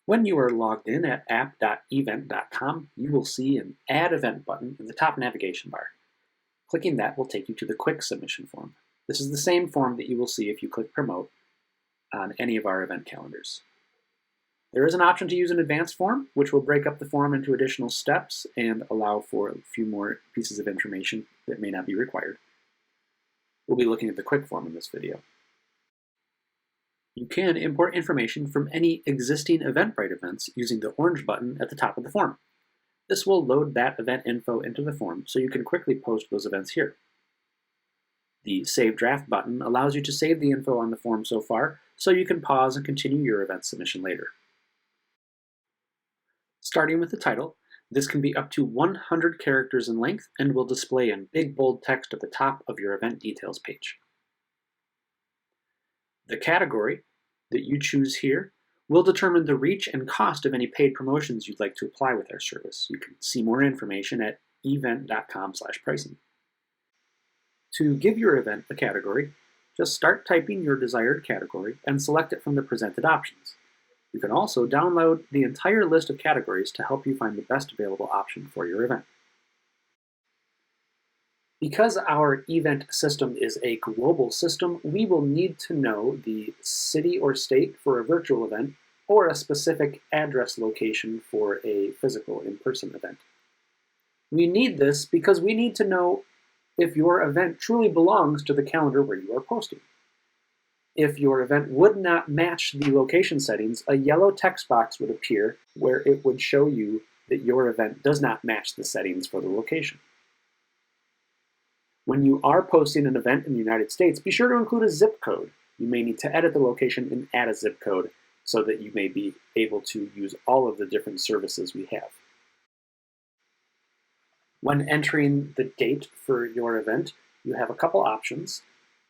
When you are logged in at app.evvnt.com, you will see an Add Event button in the top navigation bar. Clicking that will take you to the Quick Submission form. This is the same form that you will see if you click Promote on any of our event calendars. There is an option to use an advanced form, which will break up the form into additional steps and allow for a few more pieces of information that may not be required. We'll be looking at the quick form in this video. You can import information from any existing Eventbrite events using the orange button at the top of the form. This will load that event info into the form so you can quickly post those events here. The Save Draft button allows you to save the info on the form so far, so you can pause and continue your event submission later. Starting with the title, this can be up to 100 characters in length and will display in big bold text at the top of your event details page. The category that you choose here will determine the reach and cost of any paid promotions you'd like to apply with our service. You can see more information at evvnt.com/pricing. To give your event a category, just start typing your desired category and select it from the presented options. You can also download the entire list of categories to help you find the best available option for your event. Because our event system is a global system, we will need to know the city or state for a virtual event or a specific address location for a physical in-person event. We need this because we need to know if your event truly belongs to the calendar where you are posting. If your event would not match the location settings, a yellow text box would appear where it would show you that your event does not match the settings for the location. When you are posting an event in the United States, be sure to include a zip code. You may need to edit the location and add a zip code so that you may be able to use all of the different services we have. When entering the date for your event, you have a couple options.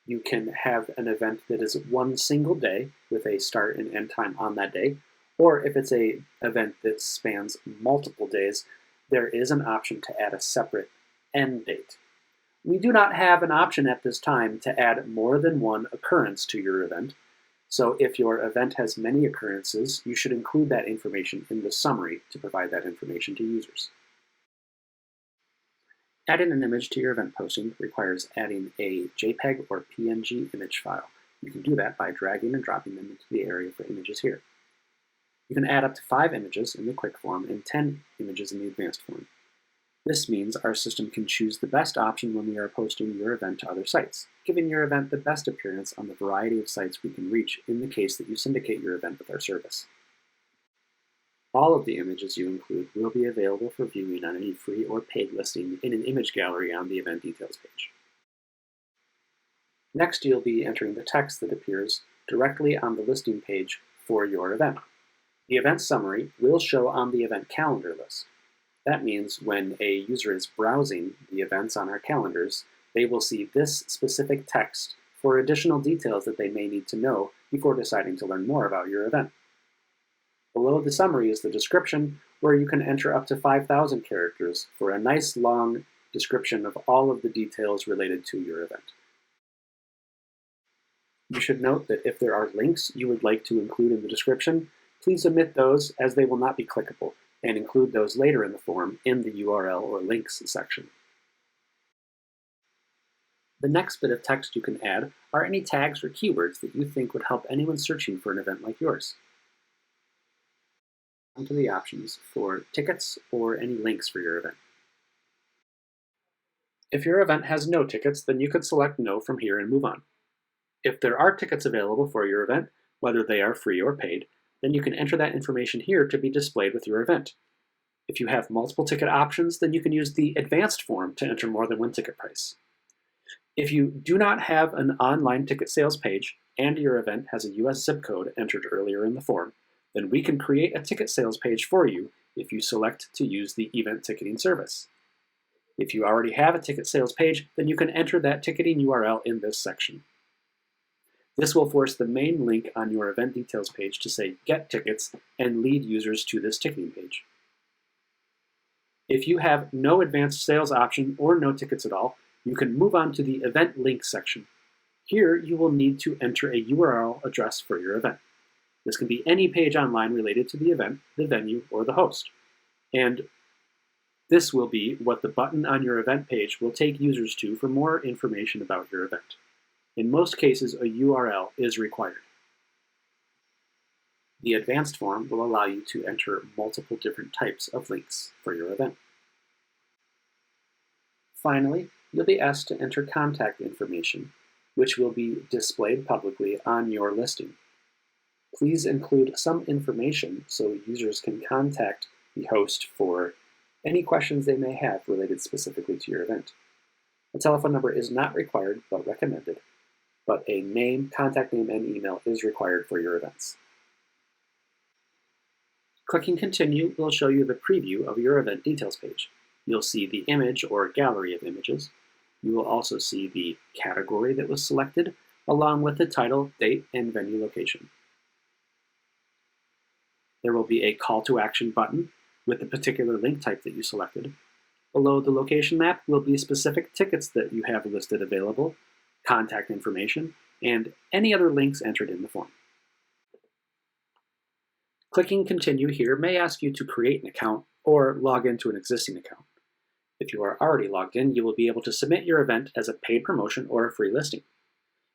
You can have an event that is one single day with a start and end time on that day, or if it's an event that spans multiple days, there is an option to add a separate end date. We do not have an option at this time to add more than one occurrence to your event, so if your event has many occurrences, you should include that information in the summary to provide that information to users. Adding an image to your event posting requires adding a JPEG or PNG image file. You can do that by dragging and dropping them into the area for images here. You can add up to 5 images in the quick form and 10 images in the advanced form. This means our system can choose the best option when we are posting your event to other sites, giving your event the best appearance on the variety of sites we can reach in the case that you syndicate your event with our service. All of the images you include will be available for viewing on any free or paid listing in an image gallery on the event details page. Next, you'll be entering the text that appears directly on the listing page for your event. The event summary will show on the event calendar list. That means when a user is browsing the events on our calendars, they will see this specific text for additional details that they may need to know before deciding to learn more about your event. Below the summary is the description, where you can enter up to 5,000 characters for a nice long description of all of the details related to your event. You should note that if there are links you would like to include in the description, please omit those as they will not be clickable, and include those later in the form in the URL or links section. The next bit of text you can add are any tags or keywords that you think would help anyone searching for an event like yours. On to the options for tickets or any links for your event. If your event has no tickets, then you could select no from here and move on. If there are tickets available for your event, whether they are free or paid, then you can enter that information here to be displayed with your event. If you have multiple ticket options, then you can use the advanced form to enter more than one ticket price. If you do not have an online ticket sales page and your event has a US zip code entered earlier in the form, then we can create a ticket sales page for you if you select to use the event ticketing service. If you already have a ticket sales page, then you can enter that ticketing URL in this section. This will force the main link on your event details page to say Get Tickets and lead users to this ticketing page. If you have no advanced sales option or no tickets at all, you can move on to the Event Links section. Here you will need to enter a URL address for your event. This can be any page online related to the event, the venue, or the host. And this will be what the button on your event page will take users to for more information about your event. In most cases, a URL is required. The advanced form will allow you to enter multiple different types of links for your event. Finally, you'll be asked to enter contact information, which will be displayed publicly on your listing. Please include some information so users can contact the host for any questions they may have related specifically to your event. A telephone number is not required but recommended, but a name, contact name, and email is required for your events. Clicking Continue will show you the preview of your event details page. You'll see the image or gallery of images. You will also see the category that was selected, along with the title, date, and venue location. There will be a call to action button with the particular link type that you selected. Below the location map will be specific tickets that you have listed available, contact information, and any other links entered in the form. Clicking Continue here may ask you to create an account or log into an existing account. If you are already logged in, you will be able to submit your event as a paid promotion or a free listing.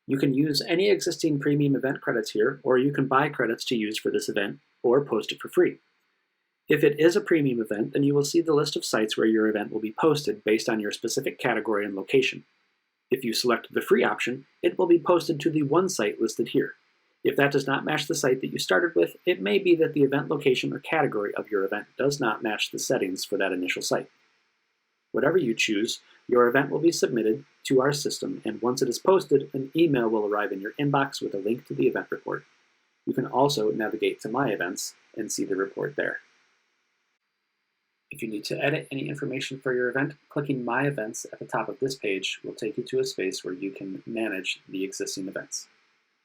You can use any existing premium event credits here, or you can buy credits to use for this event or post it for free. If it is a premium event, then you will see the list of sites where your event will be posted based on your specific category and location. If you select the free option, it will be posted to the one site listed here. If that does not match the site that you started with, it may be that the event location or category of your event does not match the settings for that initial site. Whatever you choose, your event will be submitted to our system, and once it is posted, an email will arrive in your inbox with a link to the event report. You can also navigate to My Events and see the report there. If you need to edit any information for your event, clicking My Events at the top of this page will take you to a space where you can manage the existing events.